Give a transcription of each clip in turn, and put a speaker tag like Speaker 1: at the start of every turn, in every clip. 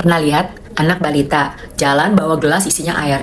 Speaker 1: Pernah lihat anak balita jalan bawa gelas isinya air,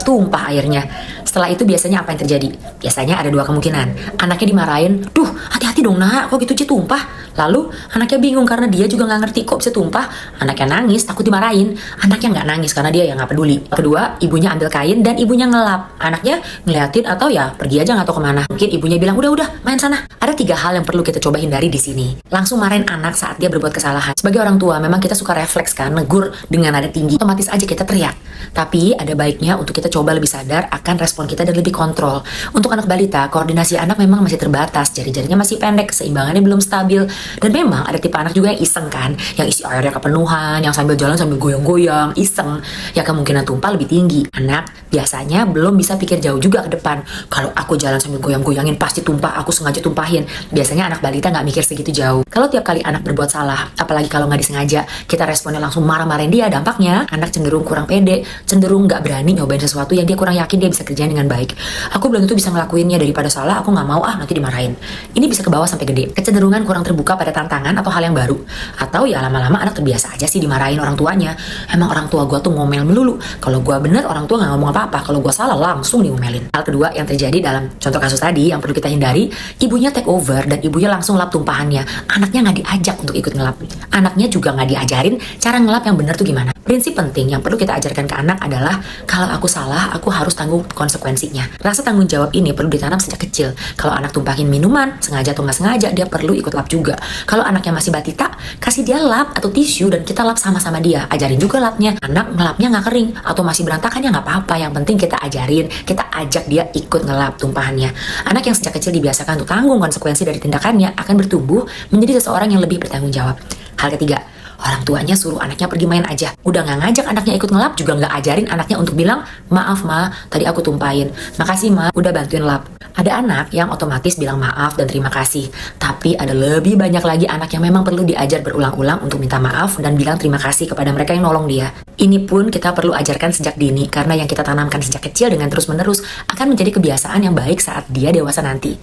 Speaker 1: tumpah airnya. Setelah itu biasanya apa yang terjadi? Biasanya ada dua kemungkinan. Anaknya dimarahin, duh hati-hati dong nak, kok gitu sih tumpah. Lalu anaknya bingung karena dia juga nggak ngerti kok bisa tumpah. Anaknya nangis, takut dimarahin. Anaknya nggak nangis karena dia yang nggak peduli. Kedua, ibunya ambil kain dan ibunya ngelap. Anaknya ngeliatin atau ya pergi aja nggak tahu kemana. Mungkin ibunya bilang udah main sana. Ada tiga hal yang perlu kita coba hindari di sini. Langsung marahin anak saat dia berbuat kesalahan. Sebagai orang tua, memang kita suka refleks kan, negur dengan nada tinggi. Otomatis aja kita teriak. Tapi ada baiknya untuk kita coba lebih sadar akan respon kita dan lebih kontrol. Untuk anak balita, koordinasi anak memang masih terbatas. Jari-jarinya masih pendek, keseimbangannya belum stabil. Dan memang ada tipe anak juga yang iseng kan, yang isi airnya kepenuhan, yang sambil jalan sambil goyang-goyang, iseng. Ya kemungkinan tumpah lebih tinggi. Anak biasanya belum bisa pikir jauh juga ke depan. Kalau aku jalan sambil goyang-goyangin pasti tumpah, aku sengaja tumpahin. Biasanya anak balita nggak mikir segitu jauh. Kalau tiap kali anak berbuat salah, apalagi kalau nggak disengaja, kita responnya langsung marah-marahin dia, dampaknya anak cenderung kurang pede, cenderung nggak berani nyobain sesuatu yang dia kurang yakin dia bisa kerjain dengan baik. Aku belum tentu bisa ngelakuinnya, daripada salah aku nggak mau nanti dimarahin. Ini bisa ke bawah sampai gede. Kecenderungan kurang terbuka pada tantangan atau hal yang baru. Atau ya lama-lama anak terbiasa aja sih dimarahin orang tuanya. Emang orang tua gue tuh ngomel melulu. Kalau gue bener orang tua nggak ngomong apa-apa. Kalau gue salah langsung diomelin. Hal kedua yang terjadi dalam contoh kasus tadi yang perlu kita hindari, ibunya take over dan ibunya langsung lap tumpahannya. Anaknya nggak diajak untuk ikut ngelap. Anaknya juga nggak diajarin cara ngelap yang benar tuh gimana. Prinsip penting yang perlu kita ajarkan ke anak adalah kalau aku salah, aku harus tanggung konsekuensinya. Rasa tanggung jawab ini perlu ditanam sejak kecil. Kalau anak tumpahin minuman, sengaja atau nggak sengaja, dia perlu ikut lap juga. Kalau anaknya masih batita, kasih dia lap atau tisu dan kita lap sama-sama dia. Ajarin juga lapnya. Anak ngelapnya nggak kering atau masih berantakan ya nggak apa-apa. Yang penting kita ajarin, kita ajak dia ikut ngelap tumpahannya. Anak yang sejak kecil dibiasakan untuk tanggung konsekuensi dari tindakannya akan bertumbuh menjadi seseorang yang lebih bertanggung jawab. Hal ketiga, orang tuanya suruh anaknya pergi main aja. Udah nggak ngajak anaknya ikut ngelap, juga nggak ajarin anaknya untuk bilang, maaf ma, tadi aku tumpahin. Makasih ma, udah bantuin lap. Ada anak yang otomatis bilang maaf dan terima kasih. Tapi ada lebih banyak lagi anak yang memang perlu diajar berulang-ulang untuk minta maaf dan bilang terima kasih kepada mereka yang nolong dia. Ini pun kita perlu ajarkan sejak dini, karena yang kita tanamkan sejak kecil dengan terus-menerus akan menjadi kebiasaan yang baik saat dia dewasa nanti.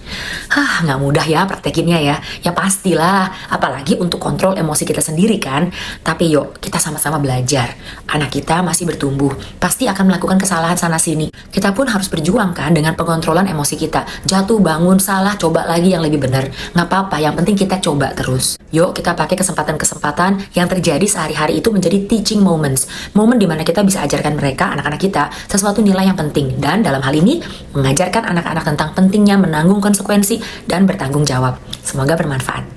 Speaker 1: Nggak mudah ya praktekinnya ya. Ya pastilah, apalagi untuk kontrol emosi kita sendiri kan. Tapi yuk, kita sama-sama belajar. Anak kita masih bertumbuh, pasti akan melakukan kesalahan sana-sini. Kita pun harus berjuang kan dengan pengontrolan emosi kita. Jatuh, bangun, salah, coba lagi yang lebih benar. Nggak apa-apa, yang penting kita coba terus. Yuk, kita pakai kesempatan-kesempatan yang terjadi sehari-hari itu menjadi teaching moments. Momen dimana kita bisa ajarkan mereka, anak-anak kita, sesuatu nilai yang penting. Dan dalam hal ini, mengajarkan anak-anak tentang pentingnya menanggung konsekuensi dan bertanggung jawab. Semoga bermanfaat.